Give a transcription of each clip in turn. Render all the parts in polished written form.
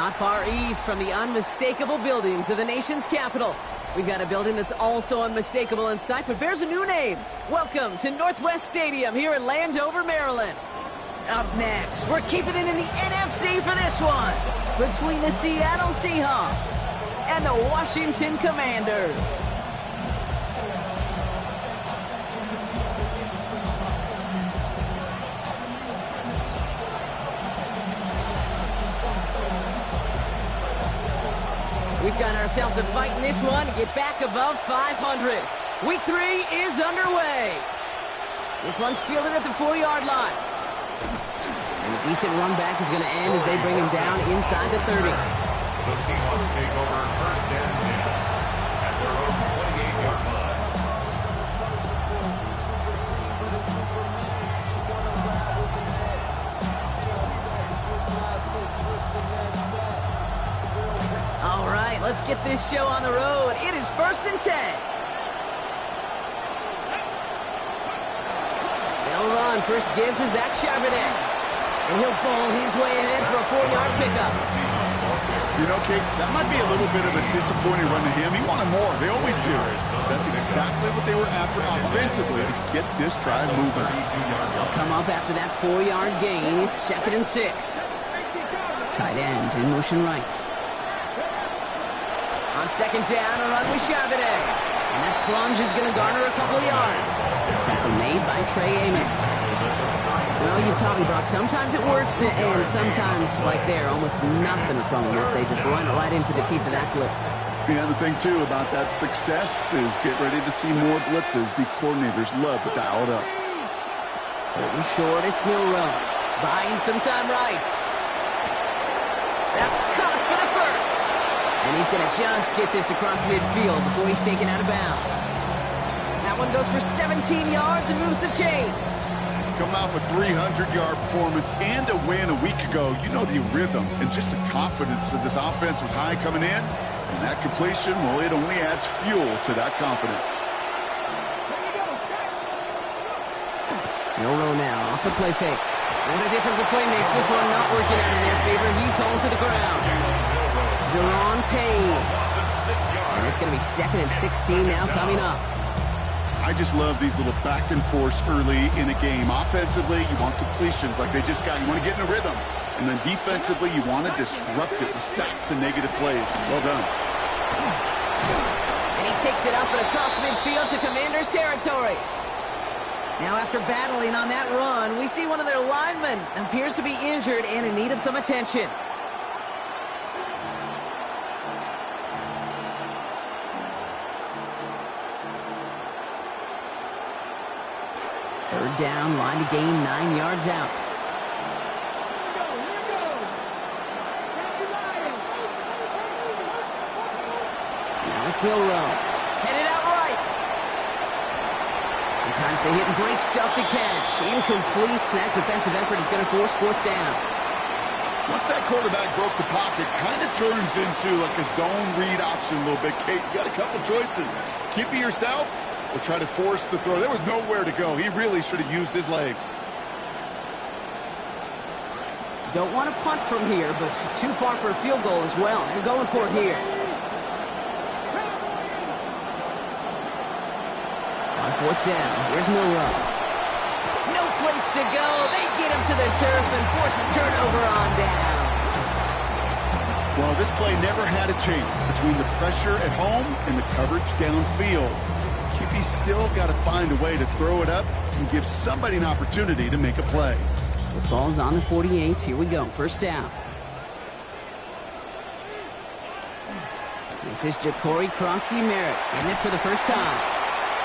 Not far east from the unmistakable buildings of the nation's capital, we've got a building that's also unmistakable in sight, but bears a new name. Welcome to Northwest Stadium here in Landover, Maryland. Up next, we're keeping it in the NFC for this one, between the Seattle Seahawks and the Washington Commanders. We've got ourselves a fight in this one to get back above 500. Week 3 is underway. This one's fielded at the 4-yard line. And a decent run back is going to end as they bring him down inside the 30. The Seahawks take over first and 10 at their own 28-yard line. All right, let's get this show on the road. It is first and 10. They'll run. First gives to Zach Charbonnet. And he'll bowl his way ahead for a 4-yard pickup. You know, Kate, that might be a little bit of a disappointing run to him. He wanted more. They always do. That's exactly what they were after offensively to get this drive moving. They'll come up after that 4-yard gain. It's 2nd and 6. Tight end in motion right. On 2nd down, a run with Charbonnet. And that plunge is going to garner a couple of yards. Tackle made by Trey Amos. Well, you've taught me, Brock, sometimes it works, and sometimes, like there, almost nothing from them as they just run it right into the teeth of that blitz. Yeah, the thing, too, about that success is get ready to see more blitzes. The coordinators love to dial it up. Pretty short, it's Milrow. Buying some time right. That's caught for the first. And he's going to just get this across midfield before he's taken out of bounds. That one goes for 17 yards and moves the chains. Coming off a 300-yard performance and a win a week ago, you know the rhythm and just the confidence of this offense was high coming in. And that completion, well, it only adds fuel to that confidence. Milrow now off the play fake. What a difference a play makes. This one not working out in their favor. He's home to the ground. Deron Payne. And it's going to be 2nd and 16 now coming up. I just love these little back and forths early in a game. Offensively, you want completions like they just got. You want to get in a rhythm. And then defensively, you want to disrupt it with sacks and negative plays. Well done. And he takes it up and across midfield to Commanders territory. Now, after battling on that run, we see one of their linemen appears to be injured and in need of some attention. Third down, line to gain 9 yards out. Now it's Milrow. Headed out right. Sometimes they hit and breaks up the catch. Incomplete. That defensive effort is going to force 4th down. Once that quarterback broke the pocket, kind of turns into like a zone read option a little bit. Kate, you got a couple choices. Keep it yourself or try to force the throw. There was nowhere to go. He really should have used his legs. Don't want to punt from here, but too far for a field goal as well. They're going for it here. On 4th down, here's Milrow. No place to go. They get him to the turf and force a turnover on down. Well, this play never had a chance between the pressure at home and the coverage downfield. QB still got to find a way to throw it up and give somebody an opportunity to make a play. The ball's on the 48. Here we go. First down. This is Ja'Cory Krosky-Merritt getting it for the first time.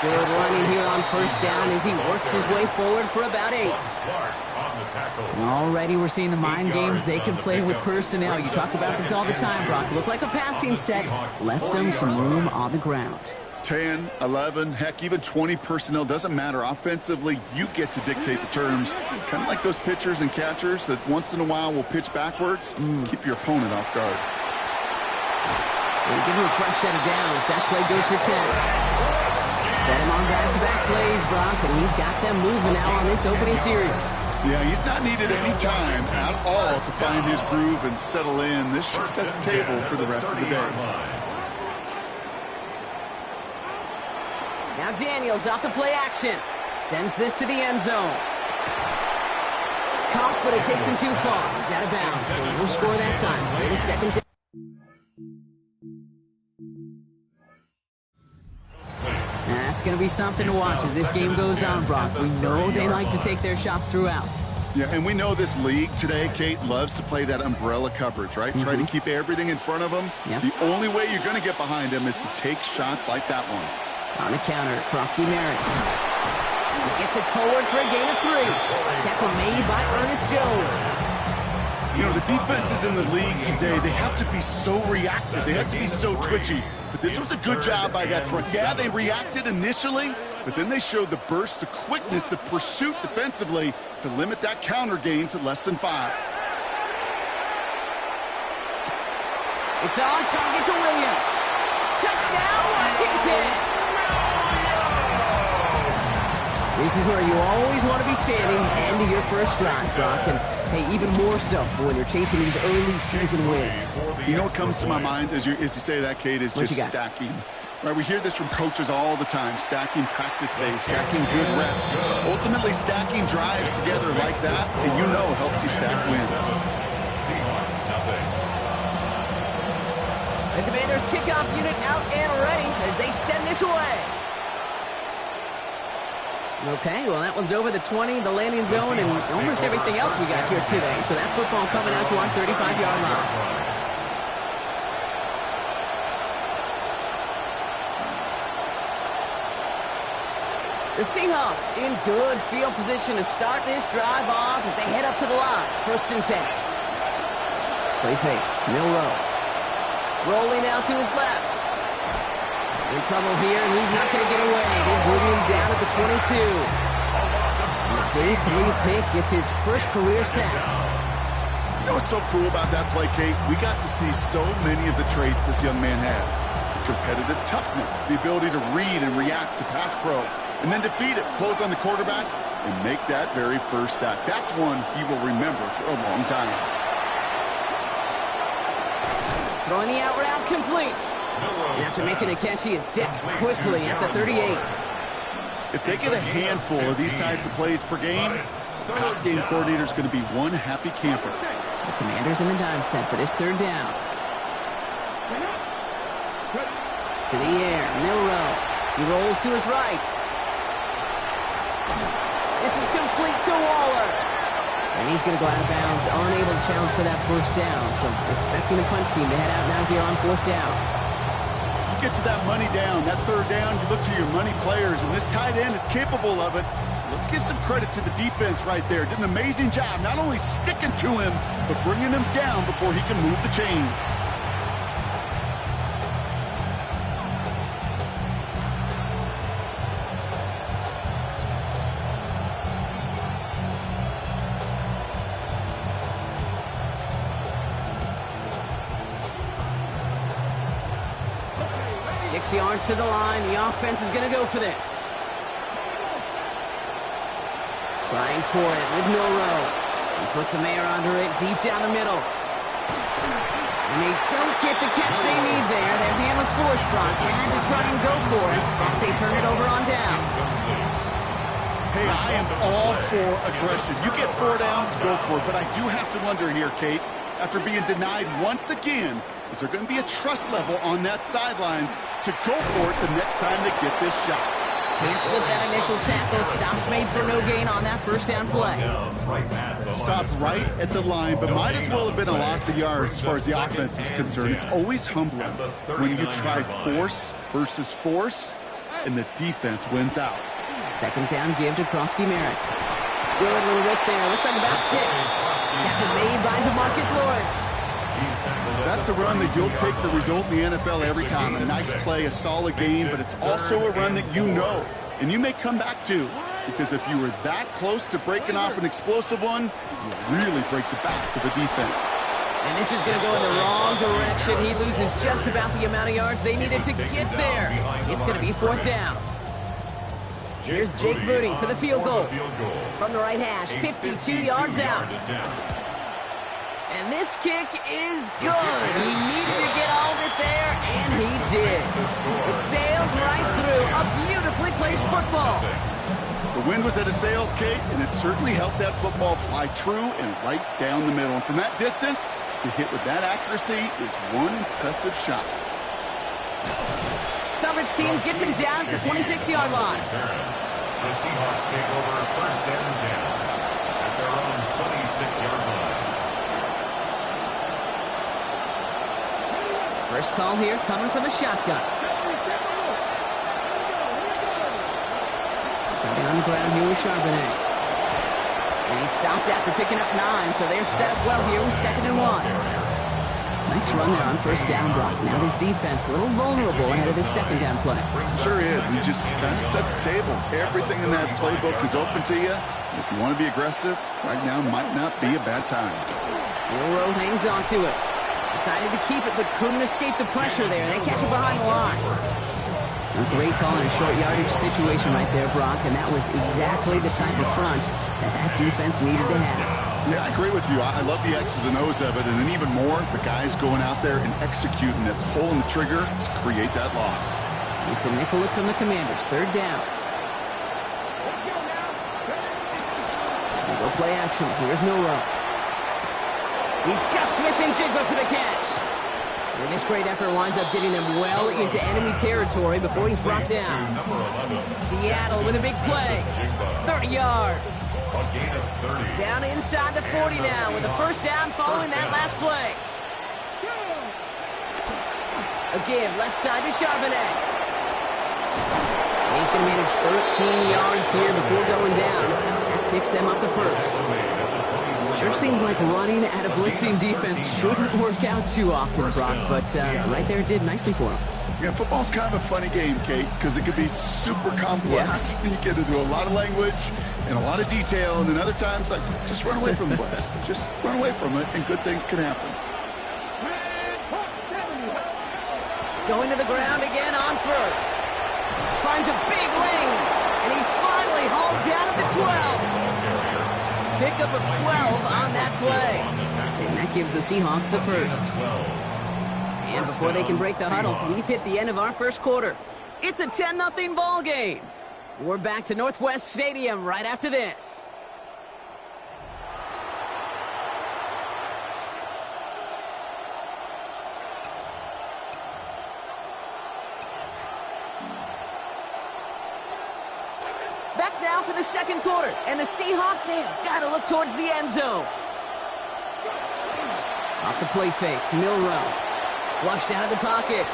Good running here on first down as he works his way forward for about 8. Already we're seeing the mind games they can play with personnel. You talk about this all the time, Brock. Look like a passing set. Left them some room on the ground. 10, 11, heck, even 20 personnel, doesn't matter. Offensively, you get to dictate the terms. Kind of like those pitchers and catchers that once in a while will pitch backwards. Keep your opponent off guard. And give him a fresh set of downs. That play goes for 10. Bet him on back-to-back plays, Brock, and he's got them moving now on this opening series. Yeah, he's not needed any time at all to find his groove and settle in. This should set the table for the rest of the day. Now Daniels off the play action. Sends this to the end zone. Caught, but it takes him too far. He's out of bounds, so no score that time. Wait a second. That's going to be something to watch as this game goes on, Brock. We know they like to take their shots throughout. Yeah, and we know this league today, Kate, loves to play that umbrella coverage, right? Try to keep everything in front of them. Yep. The only way you're going to get behind them is to take shots like that one. On the counter, Krosky Merritt. He gets it forward for a gain of 3. Tackle made by Ernest Jones. You know, the defenses in the league today, they have to be so reactive. They have to be so twitchy. But this was a good job by that front. Yeah, they reacted initially, but then they showed the burst, the quickness of pursuit defensively to limit that counter gain to less than 5. It's on target to Williams. Touchdown, Washington! This is where you always want to be standing end of your first drive, Brock, and hey, even more so when you're chasing these early season wins. You know what comes to my mind as you say that, Kate, is just stacking. Right, we hear this from coaches all the time, stacking practice days, stacking good reps. Ultimately, stacking drives together like that, and you know helps you stack wins. The Commanders kickoff unit out and ready as they send this away. Okay, well, that one's over the 20, the landing zone, and almost everything else we got here today. So that football coming out to our 35-yard line. The Seahawks in good field position to start this drive off as they head up to the line. 1st and 10. Play fake. Milroe. Rolling out to his left. In trouble here, and he's not going to get away. They bring him down at the 22. The day 3 pick gets his first career sack. You know what's so cool about that play, Kate? We got to see so many of the traits this young man has. Competitive toughness, the ability to read and react to pass pro, and then defeat it, close on the quarterback, and make that very first sack. That's one he will remember for a long time. Throwing the out route complete. And after making a catch, he is decked quickly at the 38. If they get a handful of these types of plays per game, the pass game coordinator is going to be one happy camper. The Commanders in the dime set for this 3rd down. To the air, Milroe. He rolls to his right. This is complete to Waller. And he's going to go out of bounds, unable to challenge for that 1st down. So expecting the punt team to head out now here on 4th down. Get to that money down, that 3rd down, you look to your money players, and this tight end is capable of it. Let's give some credit to the defense right there. Did an amazing job, not only sticking to him, but bringing him down before he can move the chains. Yards to the line. The offense is going to go for this. Trying for it with Milroe. He puts a mayor under it deep down the middle. And they don't get the catch they need there. Their hand was forced, Brock. They had to try and go for it, but they turn it over on downs. Hey, I am all for aggression. You get 4 downs, go for it. But I do have to wonder here, Kate, after being denied once again, is there going to be a trust level on that sidelines to go for it the next time they get this shot? Can't slip that initial tackle. Stops made for no gain on that 1st down play. Stopped right at the line, but might as well have been a loss of yards as far as the offense is concerned. It's always humbling when you try force versus force, and the defense wins out. 2nd down give to Krosky Merritt. Good little whip there. Looks like about 6. Tackle made by DeMarcus Lawrence. That's a run that you'll take the result in the NFL every time. A nice play, a solid game, but it's also a run that you know, and you may come back to, because if you were that close to breaking off an explosive one, you really break the backs of the defense. And this is going to go in the wrong direction. He loses just about the amount of yards they needed to get there. It's going to be 4th down. Here's Jake Moody for the field goal. From the right hash, 52 yards out. And this kick is good. He needed to get all of it there, and he did. It sails right through a beautifully placed football. The wind was at a sails, Kate, and it certainly helped that football fly true and right down the middle. And from that distance, to hit with that accuracy is one impressive shot. Coverage team gets him down at the 26-yard line. The Seahawks take over first and 10 at their own 26-yard line. First call here coming from the shotgun. Starting on the ground here with Charbonnet. And he stopped after picking up 9, so they're set up well here with 2nd and 1. Nice run there on first down, Brock. Now his defense a little vulnerable ahead of his 2nd down play. Sure is. He just kind of sets the table. Everything in that playbook is open to you. If you want to be aggressive, right now might not be a bad time. Milroe hangs on to it. Decided to keep it, but couldn't escape the pressure there. They catch it behind the line. A great call in a short yardage situation right there, Brock, and that was exactly the type of front that defense needed to have. Yeah, I agree with you. I love the X's and O's of it, and then even more, the guys going out there and executing it, pulling the trigger to create that loss. It's a nickel look from the Commanders. 3rd down. They go play action. Here's Milroe. He's got Smith and Jigba for the catch. And this great effort winds up getting them well into enemy territory before he's brought down. Seattle with a big play. 30 yards. Down inside the 40 now with a first down following that last play. A give left side to Charbonnet. He's going to manage 13 yards here before going down. That picks them up the first. Sure seems like running at a blitzing defense shouldn't work out too often, Brock, but right there it did nicely for him. Yeah, football's kind of a funny game, Kate, because it can be super complex. Yeah. You get into a lot of language and a lot of detail, and then other times, like, just run away from the blitz. Just run away from it, and good things can happen. Going to the ground again on first. Finds a big lane, and he's finally hauled down at the 12. Pickup of 12 on that play. And that gives the Seahawks the first. And before they can break the huddle, we've hit the end of our first quarter. It's a 10-0 ball game. We're back to Northwest Stadium right after this. Back now for the second quarter, and the Seahawks, they have got to look towards the end zone. Off the play fake, Milroe. Flushed out of the pocket.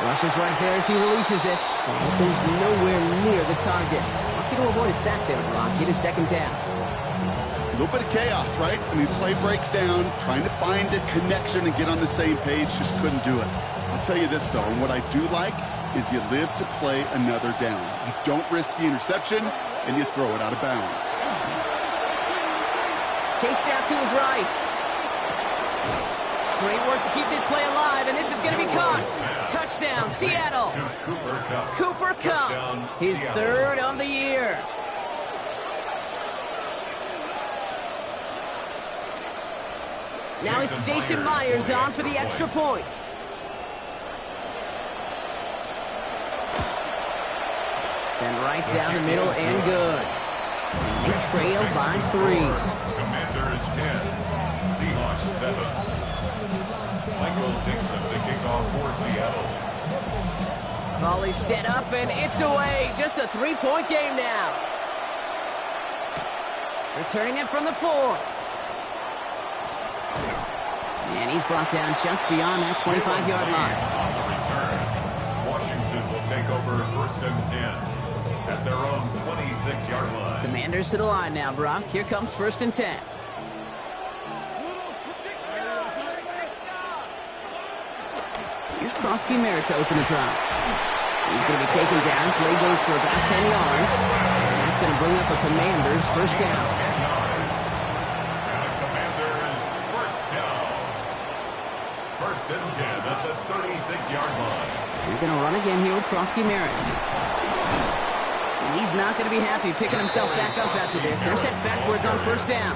Rushes right there as he releases it. It goes nowhere near the target. Lucky to avoid a sack there, Brock. Get a 2nd down. A little bit of chaos, right? I mean, play breaks down, trying to find a connection and get on the same page, just couldn't do it. I'll tell you this, though, and what I do like is you live to play another down. You don't risk the interception, and you throw it out of bounds. Chased out to his right. Great work to keep this play alive, and this is going to be caught. Touchdown, Seattle. Cooper Kupp, his 3rd of the year. Now it's Jason Myers on for the extra point. Send right down the middle and good. They trail by 3. Commanders 10, Seahawks 7. Michael Dixon to kick off for Seattle. Ball is set up and it's away. Just a 3-point game now. Returning it from the 4. And he's brought down just beyond that 25-yard line. On the return, Washington will take over first and 10. At their own 26-yard line. Commanders to the line now, Brock. Here comes first and 10. Here's Krosky Merritt to open the drive. He's going to be taken down. Play goes for about 10 yards. And that's going to bring up a Commanders first down. First and 10 at the 36-yard line. He's going to run again here with Krosky Merritt. And he's not going to be happy picking himself back up after this. They're set backwards on first down.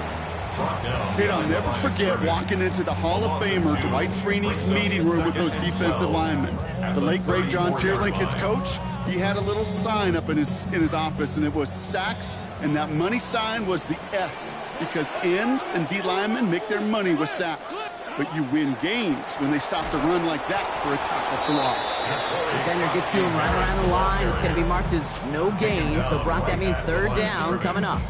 Kate, I'll never forget walking into the Hall of Famer Dwight Freeney's meeting room with those defensive linemen. The late, great John Tierlink, his coach, he had a little sign up in his office, and it was sacks, and that money sign was the S, because ends and D linemen make their money with sacks. But you win games when they stop the run like that for a tackle for loss. Defender gets to him right around the line. It's going to be marked as no gain, so Brock, that means third down coming up.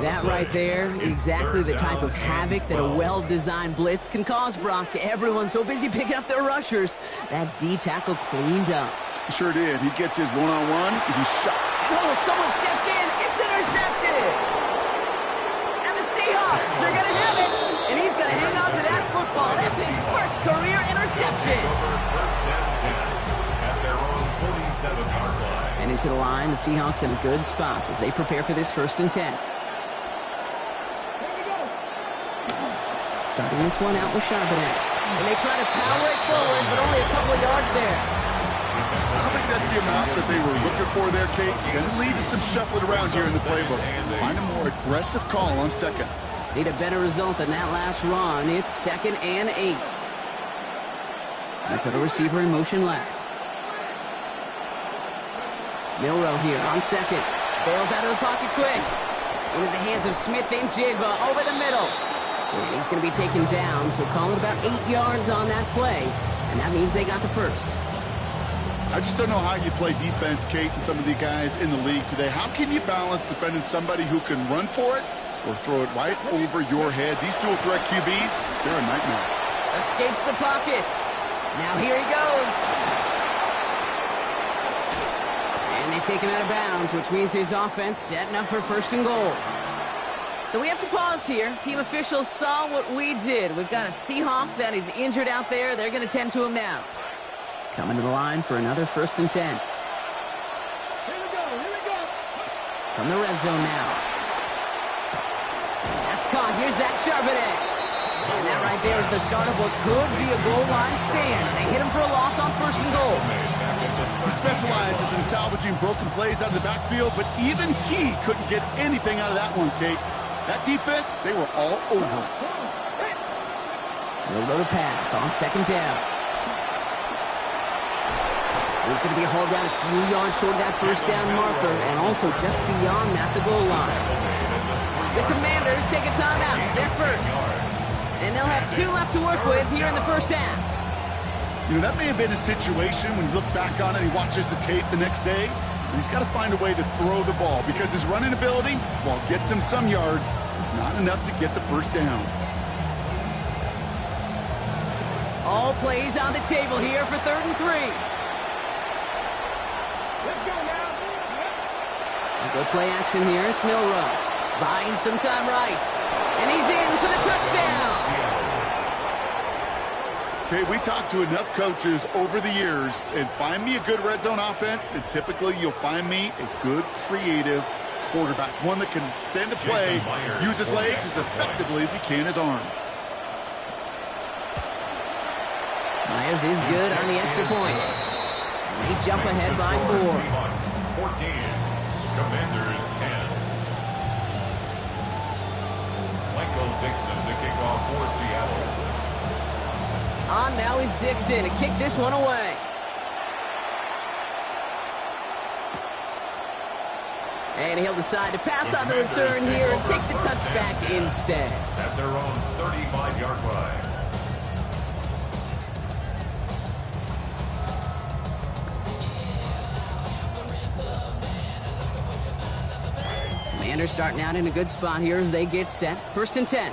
That right there, exactly the type of havoc that a well-designed blitz can cause, Brock. Everyone's so busy picking up their rushers. That D tackle cleaned up. Sure did. He gets his one-on-one. He's shot. Oh, someone stepped in. It's intercepted. And the Seahawks are going to have it. And he's going to hang on to that football. That's his first career interception. At their own 47-yard line. And into the line, the Seahawks in a good spot as they prepare for this first and 10. Starting this one out with Charbonnet. And they try to power it forward, but only a couple of yards there. I think that's the amount that they were looking for there, Kate. Going to lead to some shuffling around here in the playbook. Find a more aggressive call on second. Need a better result than that last run. It's 2nd and 8. They put a receiver in motion left. Milroe here on second. Bails out of the pocket quick. Into the hands of Smith and Jigba over the middle. And he's going to be taken down, so call it about 8 yards on that play. And that means they got the first. I just don't know how you play defense, Kate, and some of the guys in the league today. How can you balance defending somebody who can run for it or throw it right over your head? These dual threat QBs, they're a nightmare. Escapes the pocket. Now here he goes. And they take him out of bounds, which means his offense setting up for first and goal. So we have to pause here. Team officials saw what we did. We've got a Seahawk that is injured out there. They're going to tend to him now. Coming to the line for another first and 10. Here we go. From the red zone now. That's caught. Here's Zach Charbonnet. And that right there is the start of what could be a goal line stand. They hit him for a loss on first and goal. He specializes in salvaging broken plays out of the backfield, but even he couldn't get anything out of that one, Kate. That defense, they were all over it. They'll go to pass on second down. He's going to be hauled down a few yards short of that first down marker, and also just beyond that, the goal line. The Commanders take a timeout. They're first. And they'll have 2 left to work with here in the first half. You know, that may have been a situation when you look back on it and he watches the tape the next day. He's got to find a way to throw the ball because his running ability, while it gets him some yards, is not enough to get the first down. All plays on the table here for 3rd and 3. Let's go now. Go play action here. It's Milroe. Buying some time right. And he's in for the touchdown. Okay, we talked to enough coaches over the years, and find me a good red zone offense, and typically you'll find me a good creative quarterback, one that can extend the play, use his legs as effectively as he can his arm. Myers is good on the extra points. They jump ahead by 4. 14. Commanders 10. Michael Dixon to kick off for Seattle. On now is Dixon to kick this one away. And he'll decide to pass on the return here and take the touchback instead. At their own 35-yard line. Commanders starting out in a good spot here as they get set. 1st and 10.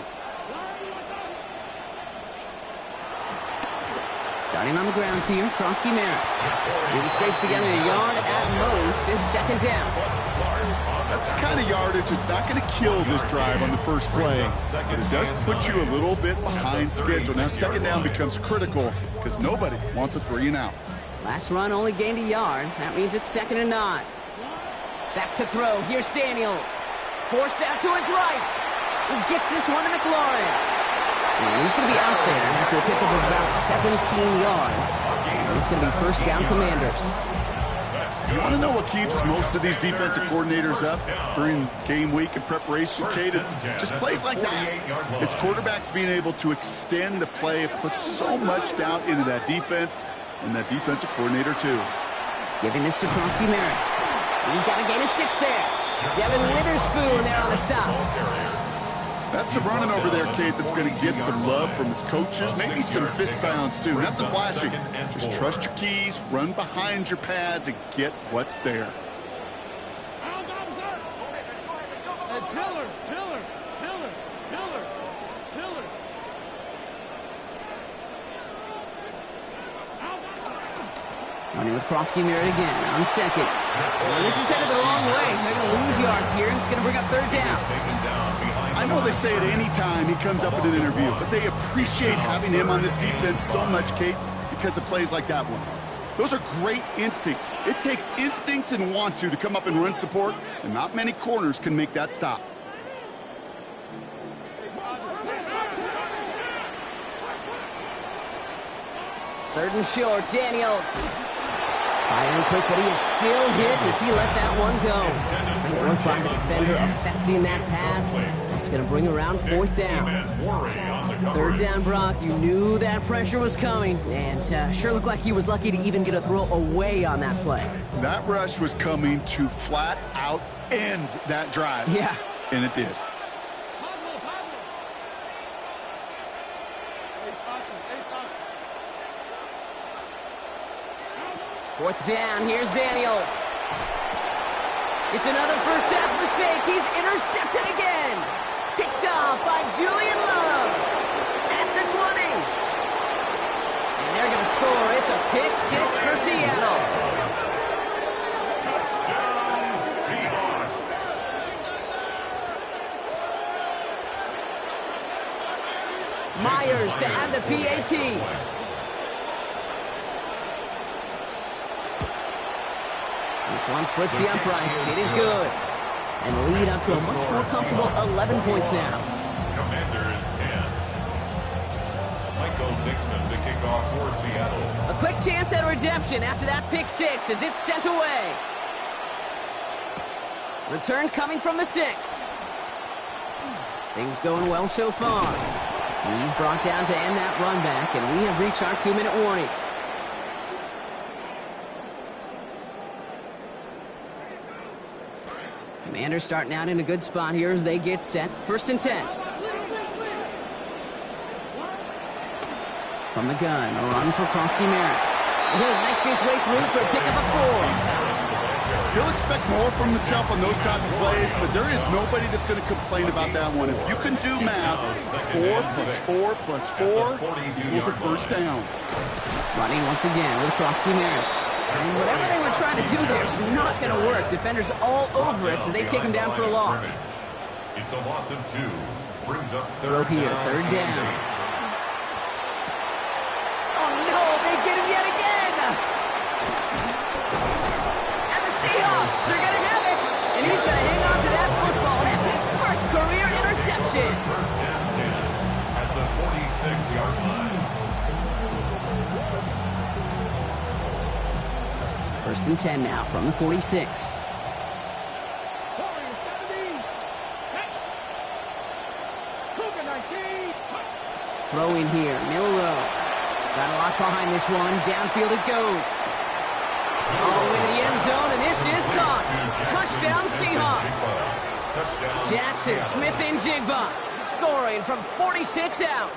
Starting on the grounds here, Krosky Merritt. He scrapes together a yard at most. It's 2nd down. That's the kind of yardage that's not going to kill this drive on the first play, but it does put you a little bit behind schedule. Now 2nd down becomes critical because nobody wants a 3 and out. Last run only gained a yard. That means it's 2nd and 9. Back to throw. Here's Daniels. Forced out to his right. He gets this one to McLaurin. And he's going to be out there after a pickup of about 17 yards. And it's going to be first down, Commanders. You want to know what keeps most of these defensive coordinators up during game week and preparation, Kate? It's just plays like that. It's quarterbacks being able to extend the play, put so much doubt into that defense and that defensive coordinator too. Giving this to Krosky Merritt. He's got a gain of 6 there. Devin Witherspoon there on the stop. That's some running over there, Kate, that's going to get some love from his coaches, maybe some fist bounds too. Nothing flashy. Just trust your keys, run behind your pads, and get what's there. Running with Krosky Merritt again on second. Well, this is headed the wrong way. They're going to lose yards here, and it's going to bring up third down. I know they say it any time he comes up in an interview, but they appreciate having him on this defense so much, Kate, because of plays like that one. Those are great instincts. It takes instincts and want to come up and run support, and not many corners can make that stop. Third and short, Daniels. High and quick, but he is still hit as he let that one go. Fourth by the defender affecting that pass. It's going to bring around fourth down. Third down, Brock. You knew that pressure was coming, and sure looked like he was lucky to even get a throw away on that play. That rush was coming to flat out end that drive. Yeah. And it did. Fourth down, here's Daniels. It's another first half mistake. He's intercepted again. Picked off by Julian Love at the 20. And they're going to score. It's a pick 6 for Seattle. Touchdown, Seahawks. Myers to add the PAT. This one splits the uprights. It is good. And lead up to a much more comfortable 11 points now. Commanders 10. Michael Dixon to kick off for Seattle. A quick chance at redemption after that pick 6 as it's sent away. Return coming from the 6. Things going well so far. He's brought down to end that run back, and we have reached our 2-minute warning. Commanders starting out in a good spot here as they get set. First and 10. From the gun, a run for Krosky Merritt. He'll knife his way through for a pickup of 4. He'll expect more from himself on those type of plays, but there is nobody that's going to complain about that one. If you can do math, 4 plus 4 plus 4 equals a first down. Running once again with Krosky Merritt. And whatever they were trying to do there is not going to work. Defenders all over it, so they take him down for a loss. It's a loss of 2. Brings up Throw here, third down. Oh no, they get him yet again! And the Seahawks are going to have it! And he's going to hang on to that football. That's his first career interception. First and 10 at the 46-yard line. First and 10 now from the 46. Throwing here, Milrow. Got a lock behind this one. Downfield it goes. All the way to the end zone, and this is caught. Touchdown, Seahawks. Jackson, Smith, and Jigba scoring from 46 out.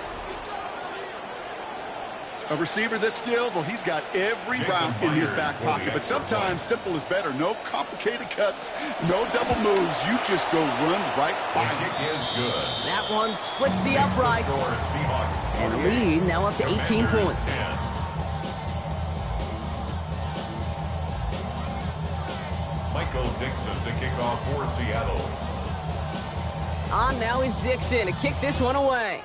A receiver this skilled, well, he's got every route in his back pocket. But sometimes simple is better. No complicated cuts, no double moves. You just go run right by him. Is good. That one splits the uprights. And the lead now up to 18 points. Michael Dixon to kick off for Seattle. On now is Dixon to kick this one away.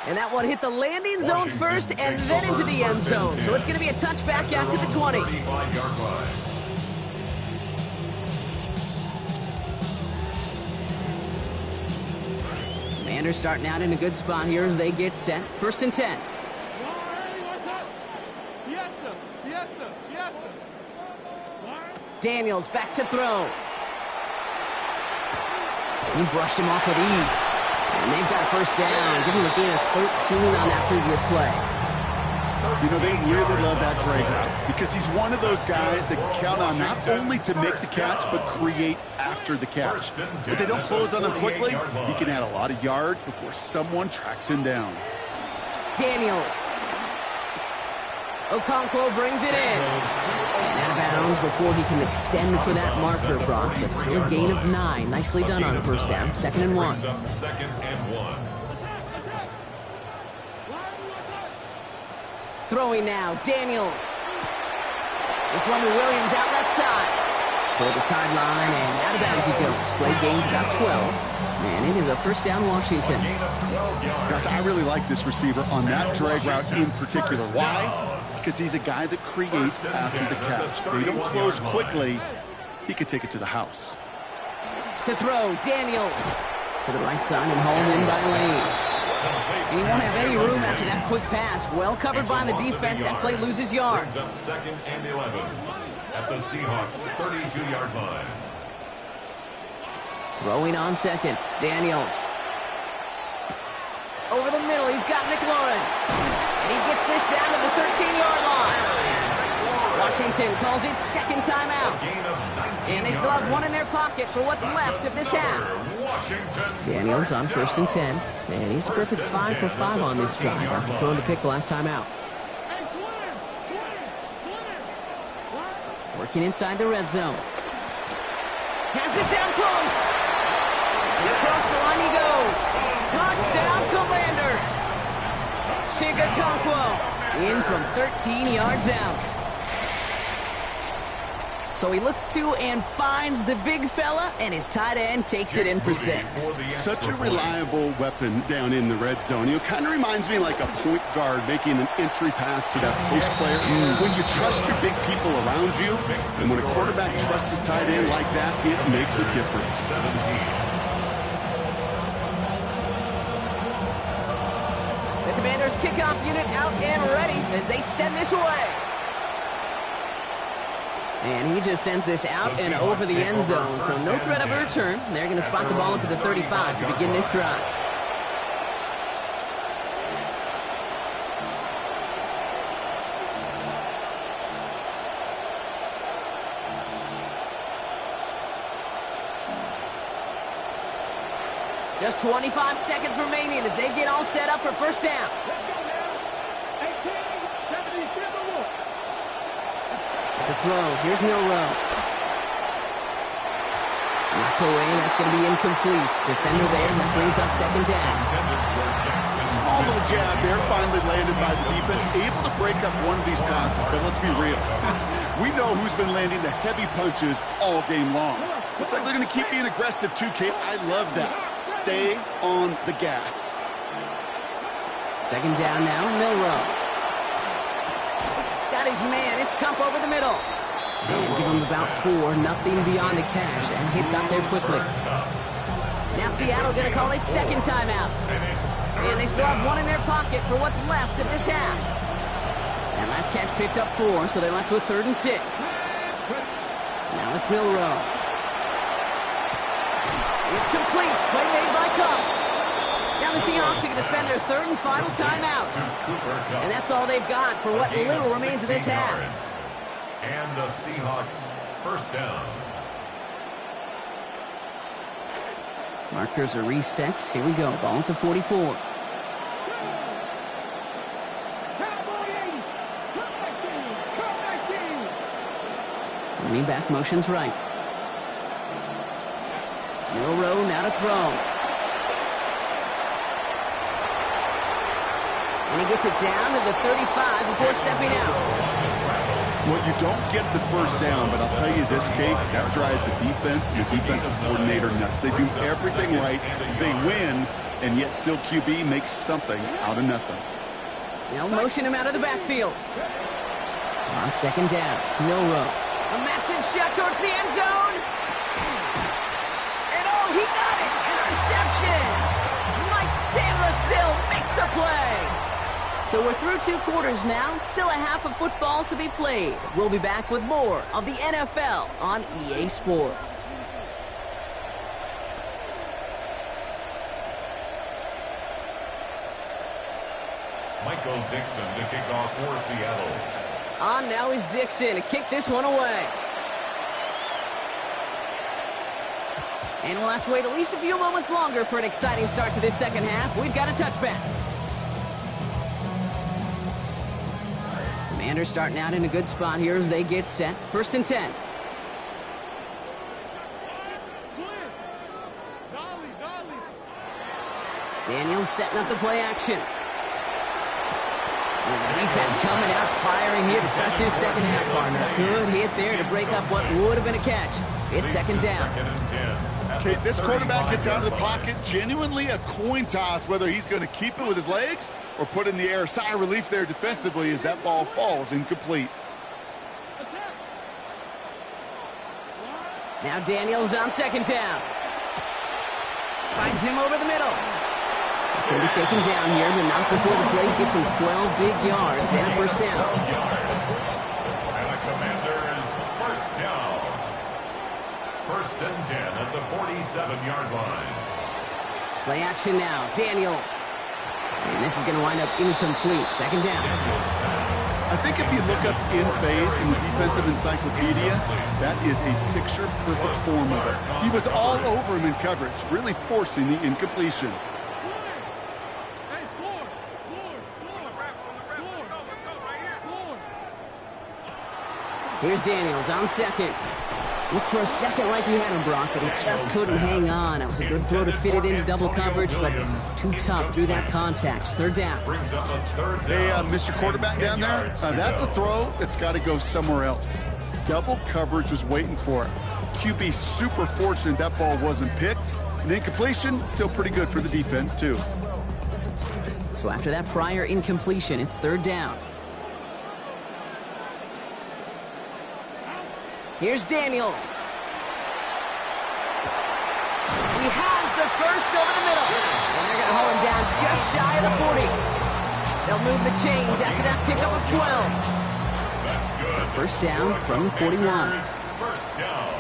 And that one hit the landing zone first and then into the end zone. So it's going to be a touchback out to the 20. Commanders starting out in a good spot here as they get set. 1st and 10. Daniels back to throw. He brushed him off with ease. And they've got a 1st down. Give him a gain of 13 on that previous play. You know, they really love that drag route because he's one of those guys that count on not only to make the catch, but create after the catch. If they don't close on him quickly, he can add a lot of yards before someone tracks him down. Daniels. Okonkwo brings it in. And out of bounds before he can extend for that marker, Brock. But still a gain of 9. Nicely done on 1st down. 2nd and 1. 2nd and 1. Throwing now, Daniels. This one to Williams out left side. For the sideline, and out of bounds he goes. Play gains about 12. And it is a 1st down, Washington. Gosh, I really like this receiver on that drag route in particular. Why? Because he's a guy that creates after the catch. They don't close quickly. He could take it to the house. To throw, Daniels. To the right side and hauled in by Lane. And he won't have any room after that quick pass. Well covered by the defense. That play loses yards. 2nd and 11 at the Seahawks 32-yard line. Throwing on 2nd, Daniels. Over the middle, he's got McLaurin. And he gets this down to the 13-yard line. Washington calls it 2nd timeout. And they still have 1 in their pocket for what's left of this half. Daniels on 1st and 10. And he's a perfect 5 for 5 on this drive after throwing the pick last time out. Working inside the red zone. Has it down close. And across the line he goes. Touchdown, Commanders. Okonkwo in from 13 yards out. So he looks to and finds the big fella, and his tight end takes it in for 6. Such a reliable weapon down in the red zone. You know, kind of reminds me like a point guard making an entry pass to that post player. When you trust your big people around you, and when a quarterback trusts his tight end like that, it makes a difference. 17. The Commanders' kickoff unit out and ready as they send this away. And he just sends this out and over the end zone, so no threat of a return. They're going to spot the ball up at the 35 to begin this drive. Just 25 seconds remaining as they get all set up for 1st down. The throw, here's Milrow. Knocked away, that's going to be incomplete. Defender there, and that brings up 2nd down. Small little jab there, finally landed by the defense. Able to break up one of these passes, but let's be real. We know who's been landing the heavy punches all game long. Looks like they're going to keep being aggressive too, Kate. I love that. Stay on the gas. 2nd down now, Milrow. Got his man, it's Kump over the middle. And give him about 4, nothing beyond the catch, and hit got there quickly. Now Seattle going to call it 2nd timeout. And they still have 1 in their pocket for what's left of this half. And last catch picked up 4, so they're left with 3rd and 6. Now it's Milrow. It's complete, play made by Kump. Now the Seahawks are going to spend their 3rd and final timeout. And that's all they've got for what little remains of this half. And the Seahawks 1st down. Markers are reset. Here we go. Ball at the 44. Running back motions right. Milrow now to throw. And he gets it down to the 35 before stepping out. Well, you don't get the 1st down, but I'll tell you this, Kate, that drives the defense and the defensive coordinator nuts. They do everything right. They win, and yet still QB makes something out of nothing. They'll motion him out of the backfield. On 2nd down, Milrow. A massive shot towards the end zone. And oh, he got it! Interception! Mike Sandra still makes the play. So we're through 2 quarters now. Still a half of football to be played. We'll be back with more of the NFL on EA Sports. Michael Dixon to kick off for Seattle. On now is Dixon to kick this one away. And we'll have to wait at least a few moments longer for an exciting start to this second half. We've got a touchback. Commanders starting out in a good spot here as they get set. 1st and 10. Daniels setting up the play action. And the defense coming out firing here to start this second half, partner. Good hit there to break up what would have been a catch. It's 2nd down. Okay, this quarterback gets out of the pocket. Genuinely a coin toss whether he's going to keep it with his legs or put in the air. Sigh of relief there defensively as that ball falls incomplete. Now Daniels on 2nd down. Finds him over the middle. He's going to be taken down here, but not before the play gets him 12 big yards and a 1st down. And the Commanders 1st down. 1st and 10 at the 47-yard line. Play action now. Daniels. And this is going to wind up incomplete. 2nd down. I think if you look up in phase in the defensive encyclopedia, that is a picture-perfect form of it. He was all over him in coverage, really forcing the incompletion. Here's Daniels on 2nd. Look for a second like we had him, Brock, but he just couldn't hang on. That was a good throw to fit it into double coverage, but too tough through that contact. 3rd down. Hey, Mr. Quarterback down there, that's a throw that's got to go somewhere else. Double coverage was waiting for it. QB super fortunate that ball wasn't picked. And incompletion, still pretty good for the defense, too. So after that prior incompletion, it's 3rd down. Here's Daniels. He has the first over the middle. And they're going to haul him down just shy of the 40. They'll move the chains after that pickup of 12. That's good. 1st down from the 41. 1st down.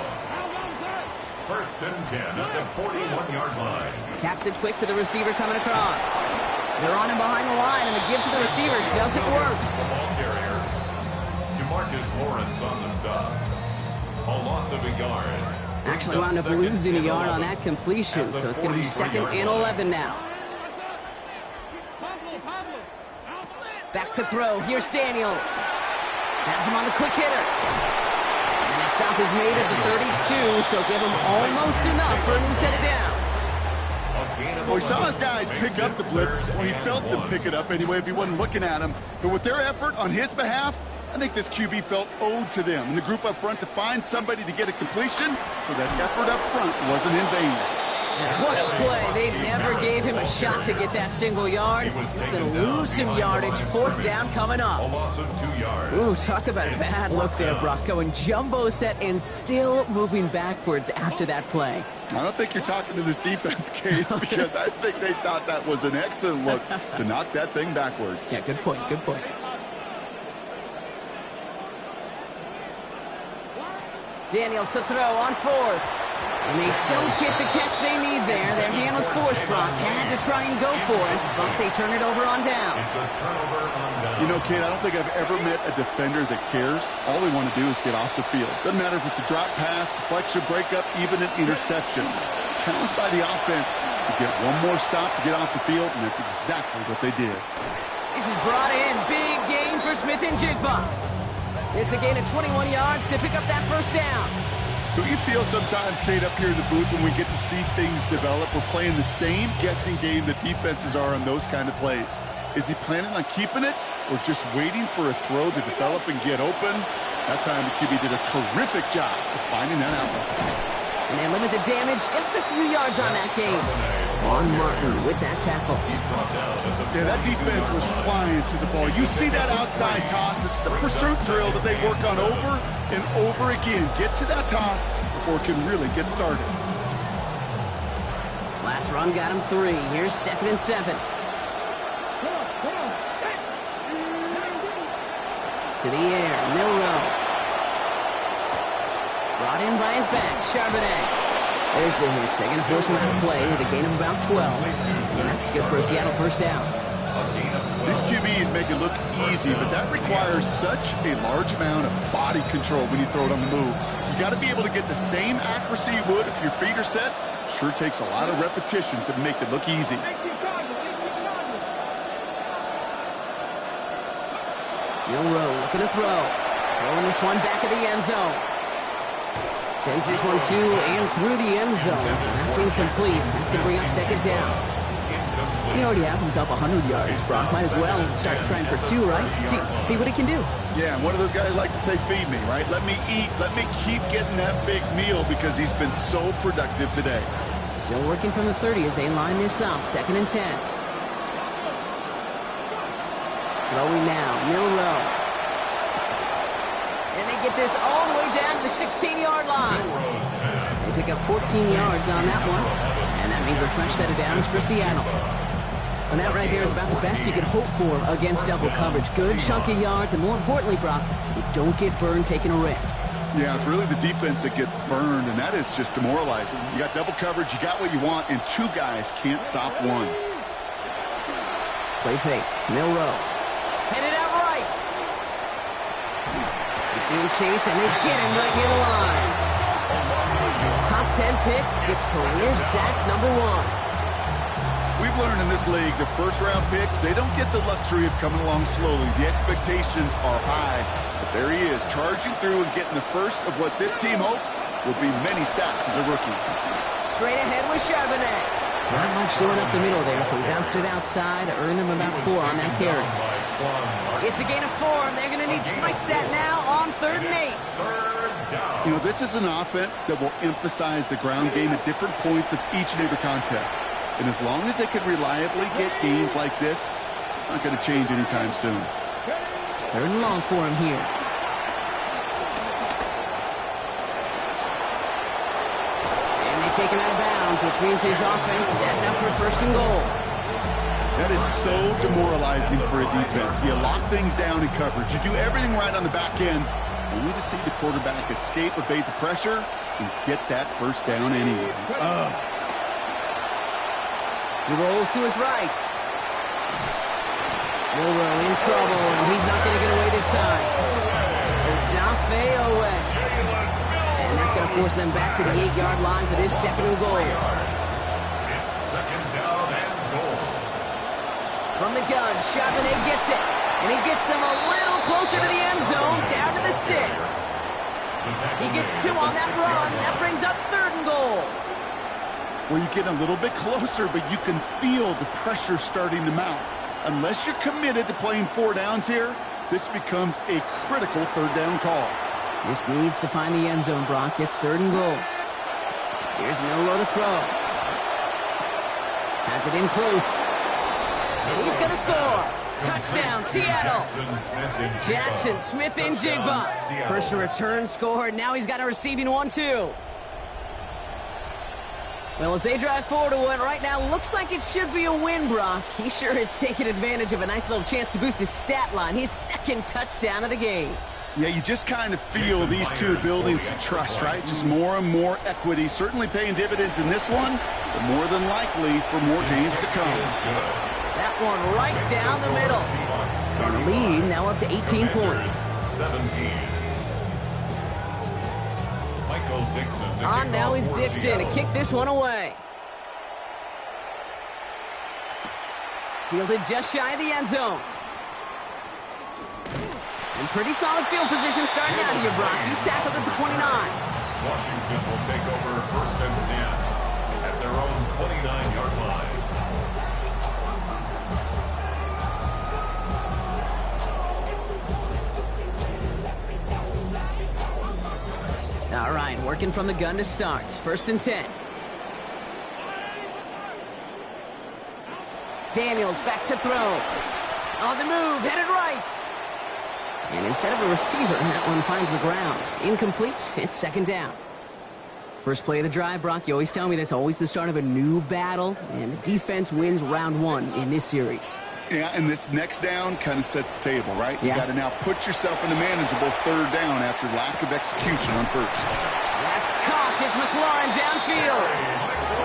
1st and 10 at the 41-yard line. Taps it quick to the receiver coming across. They're on him behind the line, and the give to the receiver doesn't work. The ball carrier. DeMarcus Lawrence on the stop. A loss of a yard. Actually wound up losing a yard on that completion, so it's going to be 2nd and 11 now. Back to throw. Here's Daniels. Has him on the quick hitter. And the stop is made at the 32, so give him almost enough for a new set of downs. Well, he saw his guys pick up the blitz. Well, he felt them pick it up anyway if he wasn't looking at him. But with their effort on his behalf, I think this QB felt owed to them and the group up front to find somebody to get a completion, so that effort up front wasn't in vain. What a play. They never gave him a shot to get that single yard. He's going to lose some yardage. 4th down coming A up. loss of 2 yards. Ooh, talk about a bad look there, Brock. Going jumbo set and still moving backwards after that play. I don't think you're talking to this defense, Kate, because I think they thought that was an excellent look to knock that thing backwards. Yeah, good point, good point. Daniels to throw on 4th. And they don't get the catch they need there. Their hand was forced, Brock. Had to try and go for it, but they turn it over on downs. It's a turnover on downs. You know, Kate, I don't think I've ever met a defender that cares. All they want to do is get off the field. Doesn't matter if it's a drop pass, deflection, breakup, even an interception. Challenged by the offense to get one more stop to get off the field, and that's exactly what they did. This is brought in. Big gain for Smith and Jigba. It's a gain of 21 yards to pick up that 1st down. Do you feel sometimes, Kate, up here in the booth when we get to see things develop, we're playing the same guessing game that defenses are on those kind of plays? Is he planning on keeping it or just waiting for a throw to develop and get open? That time the QB did a terrific job of finding that outlet. And they limit the damage just a few yards on that game. On Martin with that tackle. Yeah, that defense was flying to the ball. You see that outside toss. This is a pursuit drill that they work on over and over again. Get to that toss before it can really get started. Last run got him 3. Here's 2nd and 7. To the air, Milroe. Brought in by his back, Charbonnet. There's the hit. They're going to force him out of play with a gain of about 12. And that's good for a Seattle first down. This QB is making it look easy, but that requires such a large amount of body control when you throw it on the move. You got to be able to get the same accuracy you would if your feet are set. Sure takes a lot of repetition to make it look easy. Milroe looking to throw. Throwing this one back of the end zone. Sends this one to and through the end zone. So that's incomplete. That's going to bring up 2nd down. He already has himself 100 yards. Brock might as well start trying for 2, right? See what he can do. Yeah, and one of those guys like to say, feed me, right? Let me eat. Let me keep getting that big meal because he's been so productive today. Still working from the 30 as they line this up. 2nd and 10. Throwing now, Milroe. And they get this all the way down to the 16-yard line. They pick up 14 yards on that one. And that means a fresh set of downs for Seattle. And that right there is about the best you could hope for against double coverage. Good chunky yards, and more importantly, Brock, you don't get burned taking a risk. Yeah, it's really the defense that gets burned, and that is just demoralizing. You got double coverage, you got what you want, and 2 guys can't stop one. Play fake, Milroe. Headed out right. He's being chased, and they get him right near the line. Top 10 pick gets career sack number 1. We've learned in this league, the first-round picks, they don't get the luxury of coming along slowly. The expectations are high, but there he is, charging through and getting the first of what this team hopes will be many sacks as a rookie. Straight ahead with Charbonnet. Not much doing up the middle there, so he bounced it outside, earned him about 4 on that carry. It's a gain of 4, and they're going to need twice that now on 3rd and 8. You know, this is an offense that will emphasize the ground game at different points of each and every contest. And as long as they can reliably get gains like this, it's not going to change anytime soon. 3rd and long for him here. And they take him out of bounds, which means his offense setting up for 1st and goal. That is so demoralizing for a defense. You lock things down in coverage. You do everything right on the back end, only to see the quarterback escape, evade the pressure, and get that 1st down anyway. He rolls to his right. Milroe in trouble, and he's not going to get away this time. Odafe Owe. And that's going to force them back to the 8-yard line for this 2nd and goal. It's 2nd down and goal. From the gun, Charbonnet gets it. And he gets them a little closer to the end zone, down to the 6. He gets 2 on that run. That brings up 3rd and goal. Well, you get a little bit closer, but you can feel the pressure starting to mount. Unless you're committed to playing 4 downs here, this becomes a critical 3rd down call. This needs to find the end zone, Brock. It's 3rd and goal. Here's Milroe to throw. Has it in close. He's going to score. Touchdown, Seattle. Jackson Smith and Jigba. First to return score, now he's got a receiving one, too. Well, as they drive forward to what right now looks like it should be a win, Brock. He sure has taken advantage of a nice little chance to boost his stat line. His 2nd touchdown of the game. Yeah, you just kind of feel these two building some trust, right? Just more and more equity. Certainly paying dividends in this one, but more than likely for more gains to come. That one right down the middle. And the lead now up to 18 points. 17. Dixon, on now is Dixon to kick this one away. Fielded just shy of the end zone. And pretty solid field position starting out here, Brock. He's tackled at the 29. Washington will take over 1st and 10 at their own 29-yard line. All right, working from the gun to start. 1st and 10. Daniels back to throw. On the move, headed right. And instead of a receiver, that one finds the ground. Incomplete, it's 2nd down. First play of the drive, Brock. You always tell me this, always the start of a new battle, and the defense wins round one in this series. Yeah, and this next down kind of sets the table, right? Yeah. You got to now put yourself in a manageable third down after lack of execution on first. That's caught. It's McLaurin downfield.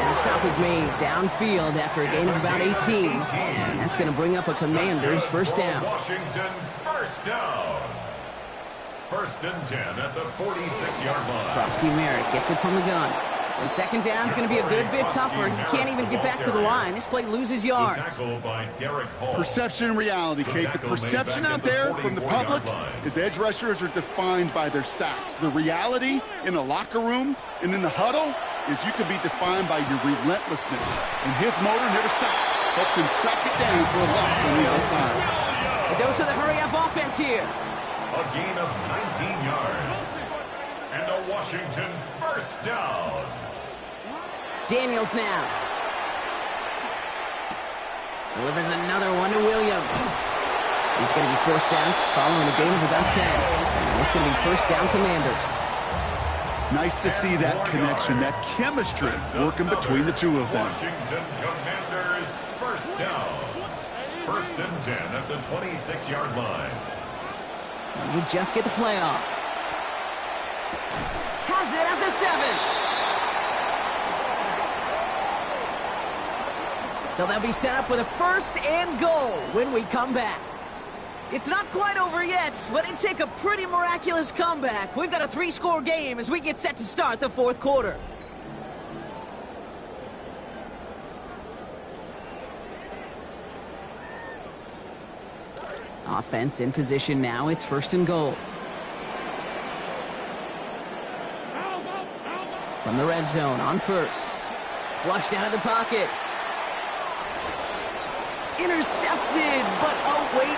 And the stop is made downfield after a gain of about 18. And that's going to bring up a Commanders first down. Washington, first down. First and 10 at the 46-yard line. Krosky Merritt gets it from the gun. And second down is going to be a good bit tougher. He can't even get back to the line. This play loses yards. Perception and reality, Kate. The perception out there from the public is edge rushers are defined by their sacks. The reality in the locker room and in the huddle is you can be defined by your relentlessness. And his motor never stopped. Helped him track it down for a loss on the outside. A dose of the hurry-up offense here. A gain of 19 yards. And a Washington first down. Daniels now. Delivers another one to Williams. He's going to be forced out following a gain of about 10. And it's going to be first down Commanders. Nice to see that connection, that chemistry working between the two of them. Washington Commanders first down. First and 10 at the 26-yard line. And you just get the play off. Has it at the 7. So they'll be set up with a first and goal when we come back. It's not quite over yet, but it'd take a pretty miraculous comeback. We've got a 3-score game as we get set to start the fourth quarter. Offense in position now. It's first and goal. From the red zone on first. Flushed out of the pocket. Intercepted, but oh, wait.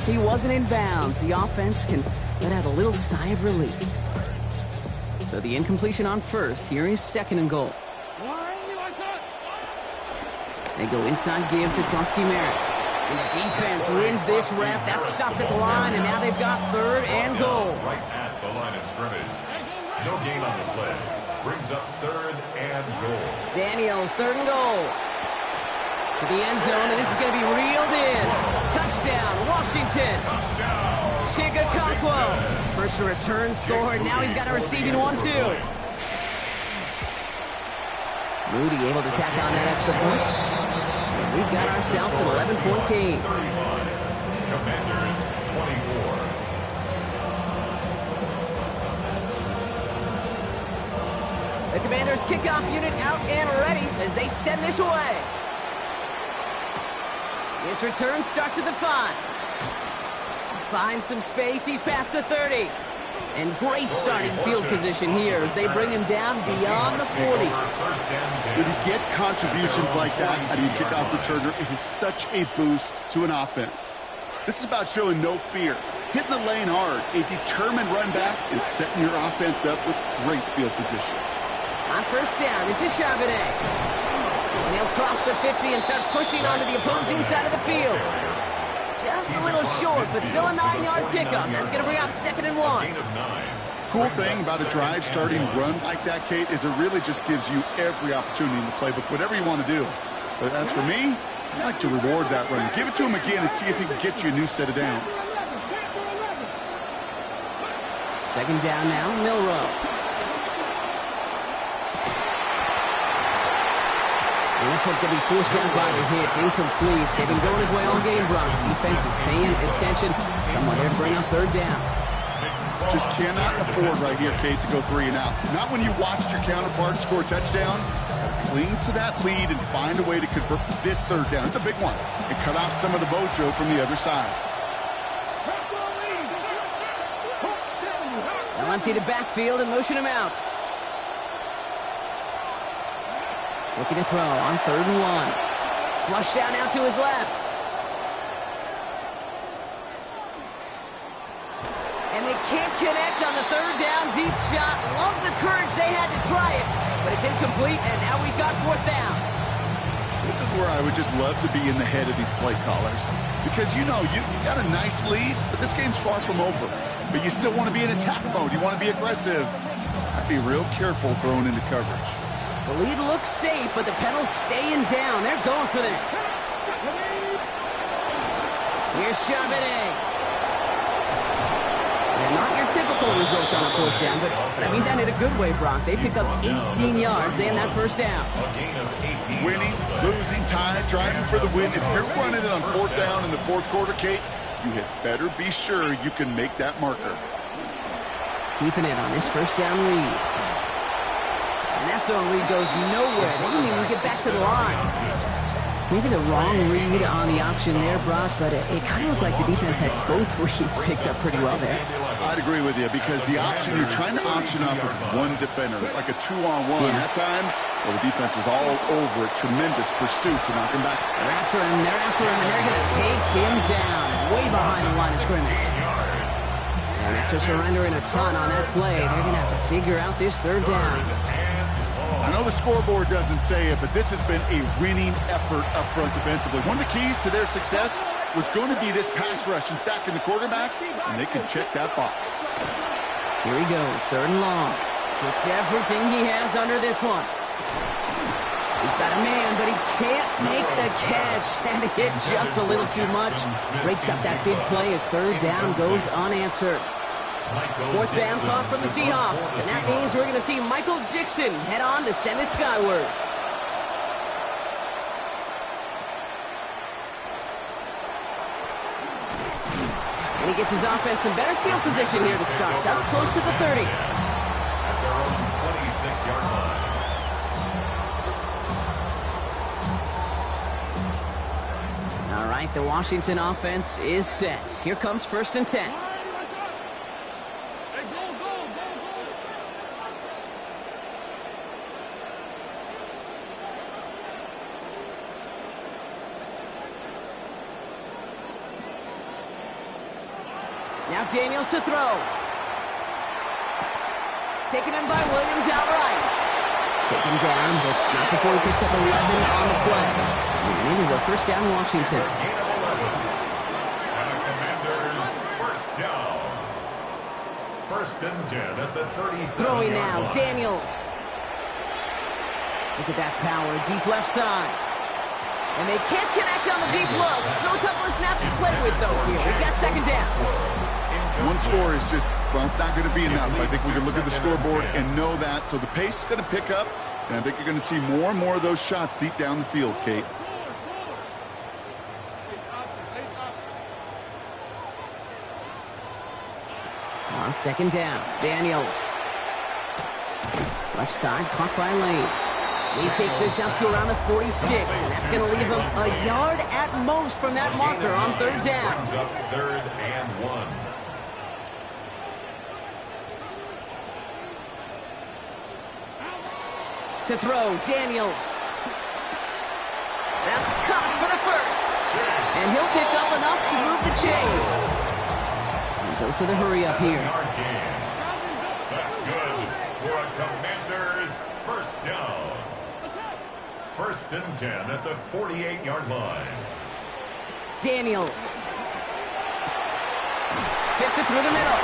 He wasn't in bounds. The offense can let out a little sigh of relief. So the incompletion on first. Here is second and goal. They go inside give to Krosky Merritt. And the defense wins this rep. That's stopped at the line, and now they've got third and goal. Right at the line of scrimmage. No gain on the play. Brings up third and goal. Daniels, third and goal. To the end zone, and this is going to be reeled in. Touchdown, Washington. Touchdown. Chigakakwo. First return score, and now he's got a receiving one, too. Moody able to tack on that extra point. And we've got ourselves an 11-point game. 31. Commanders 24. The Commanders kickoff unit out and ready as they send this away. His return starts at the 5. Finds some space. He's past the 30. And great starting field position here as they bring him down beyond the 40. When you get contributions like that out of your kickoff returner, it is such a boost to an offense. This is about showing no fear, hitting the lane hard, a determined run back, and setting your offense up with great field position. On first down, this is Charbonnet. And he'll cross the 50 and start pushing onto the opposing side of the field. Just a little short, but still a 9-yard pickup. That's going to bring up second and 1. Cool thing about a drive starting run like that, Kate, is it really just gives you every opportunity in the playbook, whatever you want to do. But as for me, I like to reward that run. Give it to him again and see if he can get you a new set of downs. Second down now, Milroe. And this one's going to be forced out by the hits. Incomplete. They've been going his way all game, Brock. Defense is paying attention. Someone there to bring up third down. Just cannot afford right here, Kate, to go 3 and out. Not when you watched your counterpart score a touchdown. Cling to that lead and find a way to convert this third down. It's a big one. And cut off some of the mojo from the other side. They'll empty the backfield and motion him out. Looking to throw on third and 1. Flushed out now to his left. And they can't connect on the third down deep shot. Love the courage they had to try it, but it's incomplete, and now we've got fourth down. This is where I would just love to be in the head of these play callers. Because you know, you got a nice lead, but this game's far from over. But you still want to be in attack mode. You want to be aggressive. I'd be real careful throwing into coverage. The lead looks safe, but the pedal's staying down. They're going for this. Here's Charbonnet. Not your typical results on a fourth down, but I mean that in a good way, Brock. They pick up 18 yards and that first down. Winning, losing, tied, driving for the win. If you're running it on fourth down in the fourth quarter, Kate, you had better be sure you can make that marker. Keeping it on this first down lead. And that zone read goes nowhere. They didn't even get back to the line. Maybe the wrong read on the option there, Brock, but it kind of looked like the defense had both reads picked up pretty well there. I'd agree with you because the option, you're trying to option off of one defender, like a two-on-one. Yeah. That time, well, the defense was all over it. Tremendous pursuit to knock him back. They're after him, and they're going to take him down way behind the line of scrimmage. And after surrendering a ton on that play, they're going to have to figure out this third down. I know the scoreboard doesn't say it, but this has been a winning effort up front defensively. One of the keys to their success was going to be this pass rush and sacking the quarterback, and they can check that box. Here he goes, third and long. Puts everything he has under this one. He's got a man, but he can't make the catch, and it hit just a little too much. Breaks up that big play as third down goes unanswered. Fourth down caught from the Seahawks, and that means we're going to see Michael Dixon head on to send it skyward. And he gets his offense in better field position here to start. It's up close to the 30. At their own 26-yard line. All right, the Washington offense is set. Here comes 1st and 10. Now Daniels to throw. Taken in by Williams outright. Taken down, but not before he picks up 11 on the play. And it is a first down, Washington. Gain of 11. And the Commanders first down. 1st and 10 at the 37-yard Throwing now, line. Daniels. Look at that power, deep left side. And they can't connect on the deep look. Still a couple of snaps to play with, though, here. We've got 2nd down. One score is just, well, it's not going to be enough. I think we can look at the scoreboard and know that. So the pace is going to pick up, and I think you're going to see more and more of those shots deep down the field, Kate. On 2nd down, Daniels. Left side, caught by Lane. He takes this up to around the 46, and that's going to leave him a yard at most from that marker on 3rd down. Brings up 3rd and 1. To throw, Daniels. That's caught for the first. And he'll pick up enough to move the chains. And goes to the hurry up here. Yard gain. That's good for a Commanders first down. 1st and 10 at the 48-yard line. Daniels. Fits it through the middle.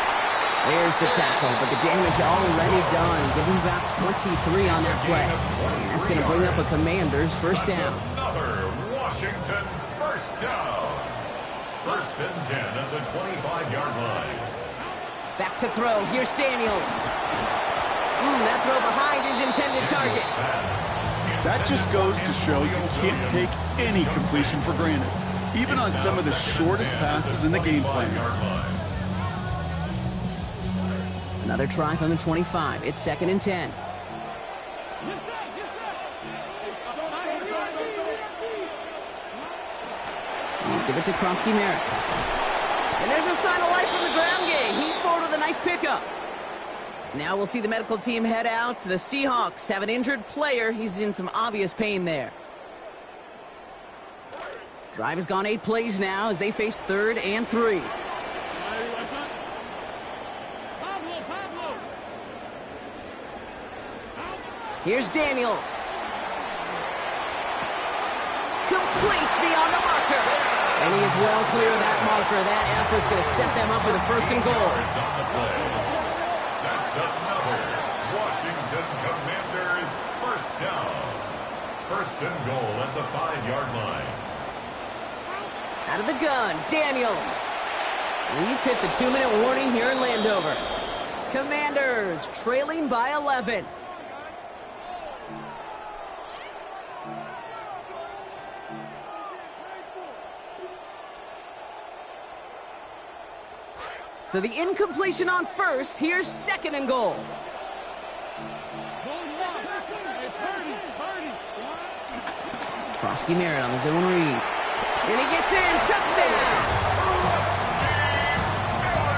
There's the tackle, but the damage already done. Give him about 23 on that play. That's going to bring up a Commanders first down. Another Washington first down. 1st and 10 at the 25-yard line. Back to throw. Here's Daniels. That throw behind his intended target. That just goes to show you can't take any completion for granted, even on some of the shortest passes in the game plan. Another try from the 25. It's 2nd and 10. And give it to Krosky Merritt. And there's a sign of life from the ground game. He's forward with a nice pickup. Now we'll see the medical team head out. The Seahawks have an injured player. He's in some obvious pain there. Drive has gone 8 plays now as they face 3rd and 3. Here's Daniels. complete beyond the marker. And he is well clear of that marker. That effort's going to set them up with a first and goal. Yards on the play. That's another Washington Commanders first down. First and goal at the 5-yard line. Out of the gun, Daniels. We've hit the 2-minute warning here in Landover. Commanders trailing by 11. So the incompletion on first. Here's second and goal. Krosky Merritt on the zone read. And he gets in. Touchdown!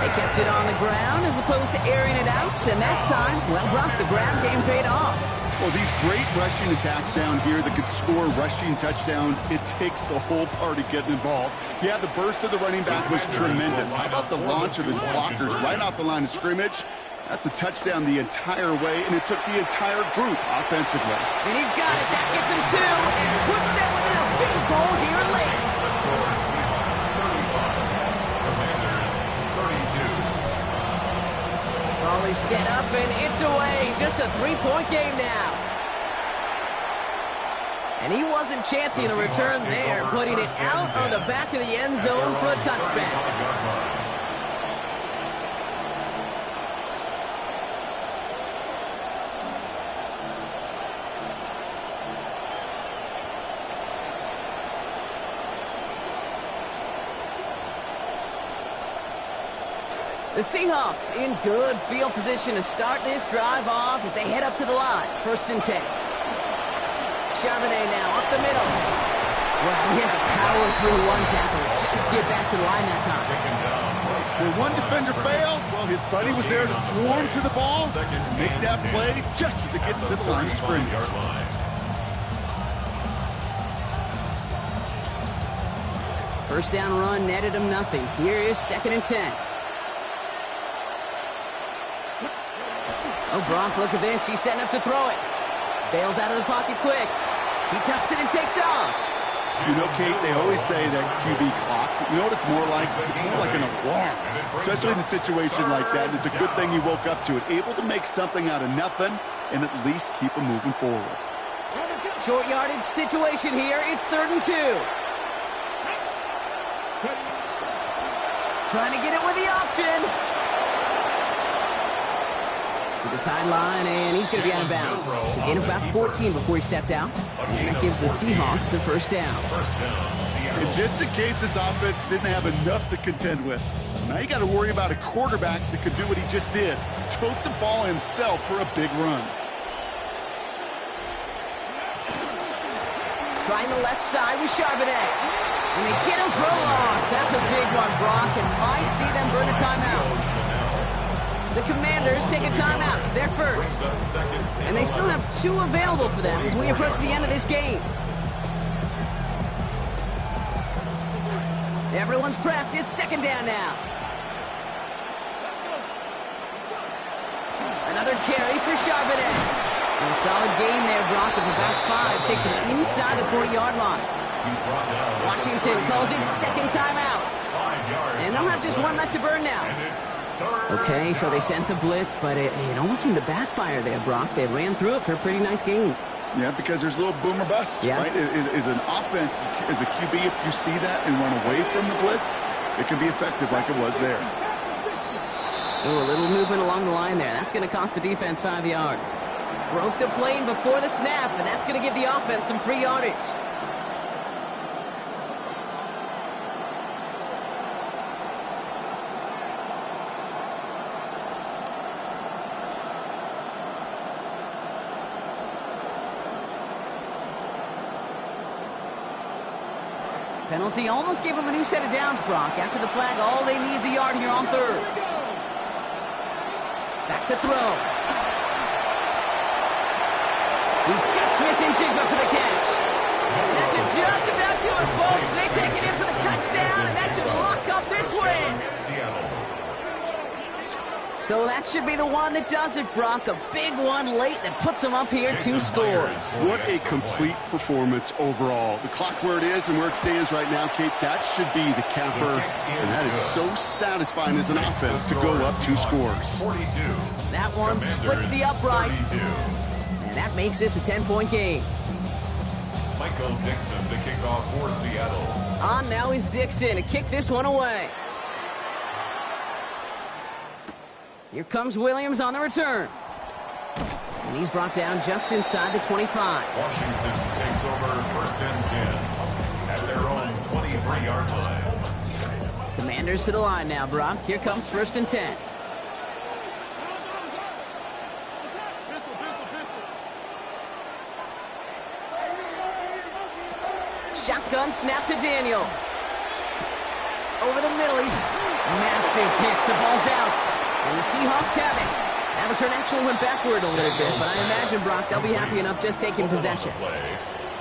They kept it on the ground as opposed to airing it out. And that time, well, Brock, the ground game paid off. Well, these great rushing attacks down here that could score rushing touchdowns, it takes the whole party getting involved. Yeah, the burst of the running back was tremendous. How about the launch of his blockers right off the line of scrimmage? That's a touchdown the entire way, and it took the entire group offensively. And he's got it. That gets him two and puts them within a field goal here late. Ball set up, and it's away. Just a 3-point game now. And he wasn't chancing a return there, putting it out on the back of the end zone for a touchback. The Seahawks in good field position to start this drive off as they head up to the line. First and 10. Charbonnet now up the middle. Well, he had to power through one tackle just to get back to the line that time. When one defender failed, well, his buddy was there to swarm to the ball, make that play just as it gets to the line of scrimmage. First down run netted him nothing. Here is second and 10. Oh, Brock, look at this. He's setting up to throw it. Bails out of the pocket quick. He tucks it and takes off. You know, Kate, they always say that QB clock. You know what it's more like? It's more like an alarm, especially in a situation like that. And it's a good thing you woke up to it. Able to make something out of nothing and at least keep them moving forward. Short yardage situation here. It's third and 2. Trying to get it with the option. To the sideline, and he's going to be out of bounds. He gained about 14 before he stepped out. And that gives the Seahawks the first down. And just in case this offense didn't have enough to contend with, now you got to worry about a quarterback that could do what he just did. Tote the ball himself for a big run. Trying the left side with Charbonnet. And they get him for a loss. That's a big one, Brock, and might see them burn a timeout. The Commanders take a timeout. They're first. And they still have 2 available for them as we approach the end of this game. Everyone's prepped. It's second down now. Another carry for Charbonnet. And a solid gain there, Brock, of about 5. Takes him inside the 40-yard line. Washington calls it second timeout. And they'll have just 1 left to burn now. Okay, so they sent the blitz, but it almost seemed to backfire there, Brock. They ran through it for a pretty nice gain. Yeah, because there's a little boom or bust, right? Is an offense, as a QB, if you see that and run away from the blitz, it can be effective like it was there. Ooh, a little movement along the line there. That's going to cost the defense 5 yards. Broke the plane before the snap, and that's going to give the offense some free yardage. Penalty almost gave him a new set of downs, Brock. After the flag, all they need is a yard here on third. Back to throw. He's got Smith and Jigba for the catch. And that should just about do it, folks. They take it in for the touchdown, and that should lock up this win. So that should be the one that does it, Brock. A big one late that puts them up here 2 scores. What a complete performance overall. The clock where it is and where it stands right now, Kate, that should be the capper. And that is so satisfying as an offense to go up 2 scores. That one splits the uprights. And that makes this a 10-point game. Michael Dixon to kick off for Seattle. On now is Dixon to kick this one away. Here comes Williams on the return. And he's brought down just inside the 25. Washington takes over 1st and 10 at their own 23-yard line. Commanders to the line now, Brock. Here comes 1st and 10. Shotgun snap to Daniels. Over the middle, he's massive hits. The ball's out. And the Seahawks have it. That return actually went backward a little bit, but I imagine, Brock, they'll be happy enough just taking possession.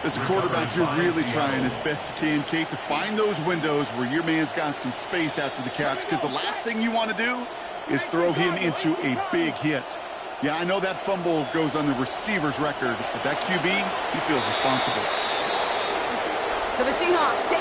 As a quarterback, you're really trying as best you can, Kate, to find those windows where your man's got some space after the catch, because the last thing you want to do is throw him into a big hit. Yeah, I know that fumble goes on the receiver's record, but that QB, he feels responsible. So the Seahawks take